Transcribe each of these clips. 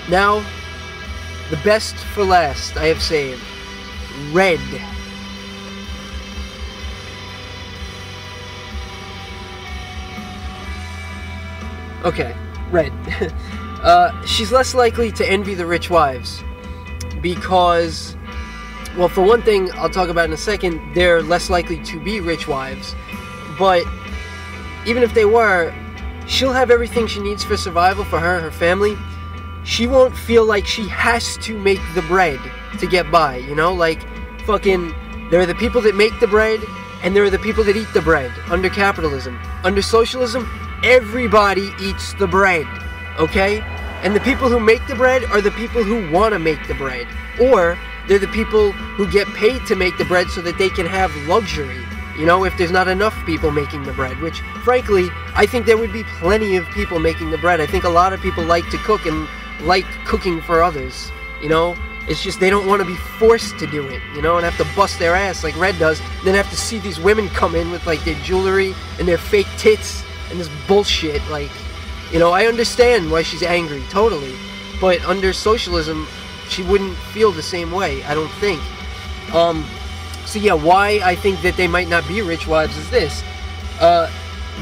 Now, the best for last I have saved. Red. Okay, Red. She's less likely to envy the rich wives because, well, for one thing, I'll talk about in a second, they're less likely to be rich wives, but even if they were, she'll have everything she needs for survival for her and her family. She won't feel like she has to make the bread to get by, you know? Like, fucking, there are the people that make the bread, and there are the people that eat the bread under capitalism. Under socialism, everybody eats the bread, okay? And the people who make the bread are the people who want to make the bread. Or, they're the people who get paid to make the bread so that they can have luxury, you know, if there's not enough people making the bread. Which, frankly, I think there would be plenty of people making the bread. I think a lot of people like to cook and like cooking for others, you know? It's just they don't want to be forced to do it, you know, and have to bust their ass like Red does, and then have to see these women come in with, like, their jewelry and their fake tits and this bullshit. Like, you know, I understand why she's angry, totally, but under socialism, she wouldn't feel the same way, I don't think. So yeah, why I think that they might not be rich wives is this.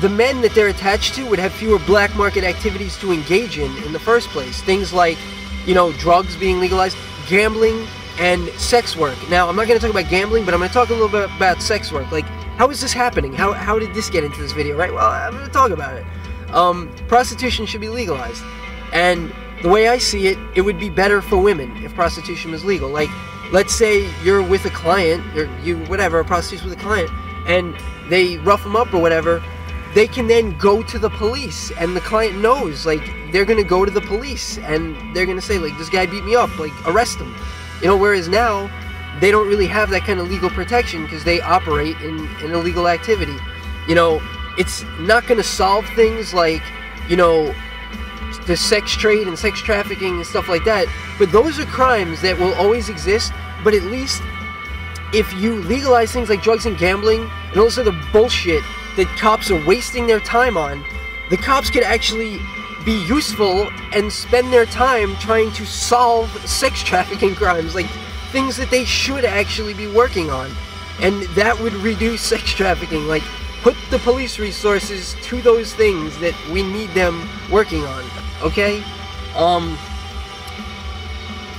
The men that they're attached to would have fewer black market activities to engage in the first place. Things like, you know, drugs being legalized, gambling, and sex work. Now, I'm not going to talk about gambling, but I'm going to talk a little bit about sex work. Like, how is this happening? How did this get into this video, right? Well, I'm going to talk about it. Prostitution should be legalized. And the way I see it, it would be better for women if prostitution was legal. Like, let's say you're with a client, or a prostitute's with a client, and they rough them up or whatever. They can then go to the police, and the client knows, like, they're gonna go to the police, and they're gonna say, like, this guy beat me up, like, arrest him. You know, whereas now, they don't really have that kind of legal protection because they operate in illegal activity. You know, it's not gonna solve things like, you know, the sex trade and sex trafficking and stuff like that, but those are crimes that will always exist. But at least, if you legalize things like drugs and gambling, and also the bullshit that cops are wasting their time on, the cops could actually be useful and spend their time trying to solve sex trafficking crimes, like things that they should actually be working on. And that would reduce sex trafficking. Like, put the police resources to those things that we need them working on, okay?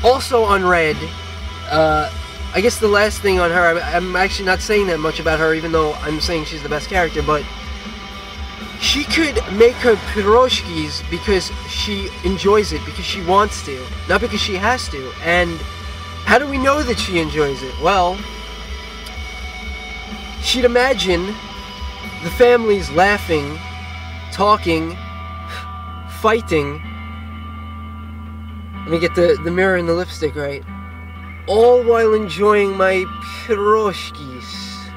Also on Red, I guess the last thing on her, I'm actually not saying that much about her, even though I'm saying she's the best character, but she could make her piroshkis because she enjoys it, because she wants to, not because she has to. And how do we know that she enjoys it? Well, she'd imagine the families laughing, talking, fighting. Let me get the mirror and the lipstick right. All while enjoying my piroshkis.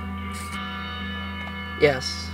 Yes.